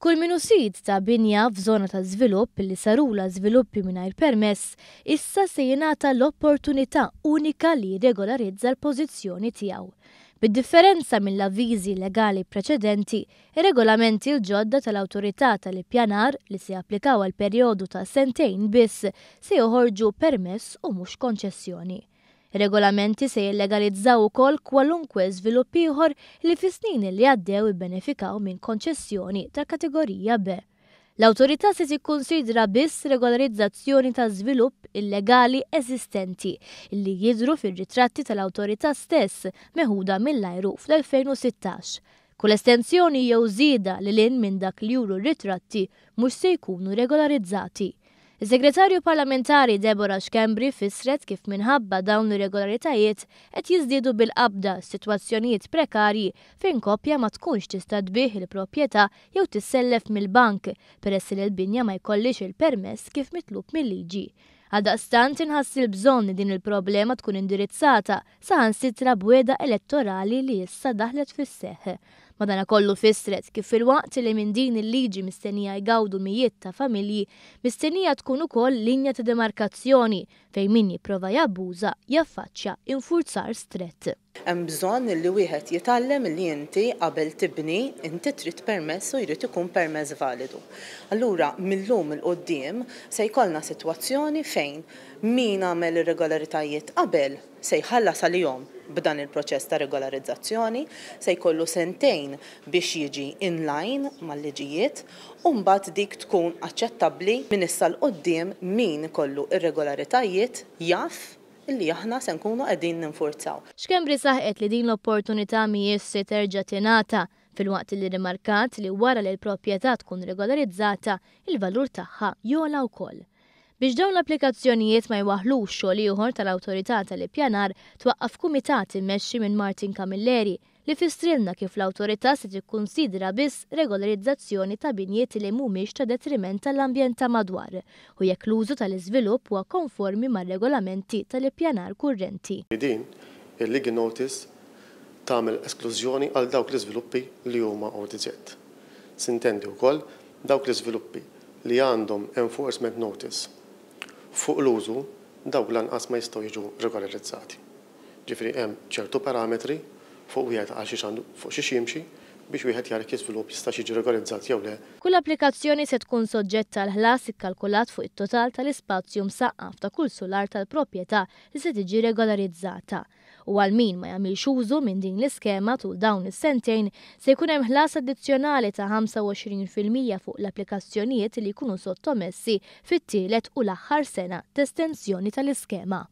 Kull minu sit ta' binja f'żona ta' żvilupp li sarula żviluppi mingħajr permess, issa se jingħata l-opportunità unika li jirregolarizza l-pożizzjoni tiegħu. Bid-differenza mill-avviżi legali preċedenti, ir-regolamenti l-ġodda tal-Awtorità tal-Ippjanar li se japplikaw għal perjodu ta' 2 snin biss se joħorġu permess u mhux konċessjoni. Regolamenti se jillegalizzaw ukoll kwalunkwe żvilupp ieħor li fis-snin li għaddew ibbenefikaw minn konċessjoni ta' kategorija B. L-Awtorità se tikkunsidra biss regolarizzazzjoni ta' żvilupp illegali eżistenti li jidhru fir-ritratti tal-Awtorità stess meħuda mill-ajru fl-2016. Kull estensjoni jew żieda lil hinn minn dak li juru r-ritratti mhux se jkunu regolarizzati. Is-Segretarju Parlamentari Deborah Schembri fissret kif minħabba dawn ir-regolaritajiet qed jiżdiedu bil-qabda sitwazzjonijiet prekarji fejn koppja ma tkunx tista' tbieħ il-proprjetà jew tissellef mill-bank peress li l-binja ma jkollix il-permess kif mitlub mill-liġi. Għaldaqstant inħassi l-bżonn din il-problema tkun indirizzata saħansitra bwieda elettorali li issa daħlet fis-seħħ. Madankollu fissret kif fil-waqt li minn din il-liġi mistennija jgawdu mijiet ta' familji, mistennija tkun ukoll linja ta' demarkazzjoni fejn min jipprova jabbuża jaffaċċja infurzar strett. Hemm bżonn li wieħed jitgħallem li inti qabel tibni inti trid permess u jrid ikun permess validu. Allura millum il-qudiem se jkollna sitwazzjoni fejn min għamel ir-regolaritajiet qabel se jħallas għalihom b'dan il-proċess ta' regolarizzazzjoni, se jkollu 2 snin biex jiġi in-line mal-liġijiet u mbagħad dik tkun aċċettabbli minn issa l-qudiem min kollu ir-regolaritajiet jaf illi aħna se nkunu qegħdin ninfurzaw. Schembri saħqet li din l-opportunità mhijiex se terġa' tingħata fil-waqt li rimarkat li wara li l-proprjetà tkun regolarizzata il-valur tagħha jola wkoll. Biex dawn l-applikazzjonijiet ma jwaħlux xogħol ieħor tal-Awtorità tal-Ippjanar twaqqaf kumitat immexxi minn Martin Camilleri li fistrilna kif l-Awtorità se tikkunsidra biss regolarizzazzjoni ta' binjiet li mhumiex ta' detriment tal-ambjent ta' madwar u jekk l-użu tal-iżvilupp huwa konformi mar-regolamenti tal-ippjanar kurrenti. Din il-legal notice tagħmel esklużjoni għal dawk l-iżviluppi li huma OTZ. Sintendi wkoll dawk l-iżviluppi li għandhom enforcement notice fuq l-użu dawk lanqas ma jistgħu jiġu regolarizzati. Ġifieri hemm ċertu parametri fuq wieħed għal xi għandu fuq xi jimxi biex wieħed jara kif żvilupp jista' jiġi regolarizzat jew le. Kull applikazzjoni se tkun soġġetta għal ħlas ikkalkulat fuq it-total tal-ispazju msaqqaf ta' kull solar tal-proprjetà li se tiġi regolarizzata. U għal min ma jagħmilx użu minn din l-iskema tul dawn is-sentejn se jkun hemm ħlas addizzjonali ta' 25% fuq l-applikazzjonijiet li jkunu sottomessi fit-tielet u l-aħħar sena ta' estensjoni tal-iskema.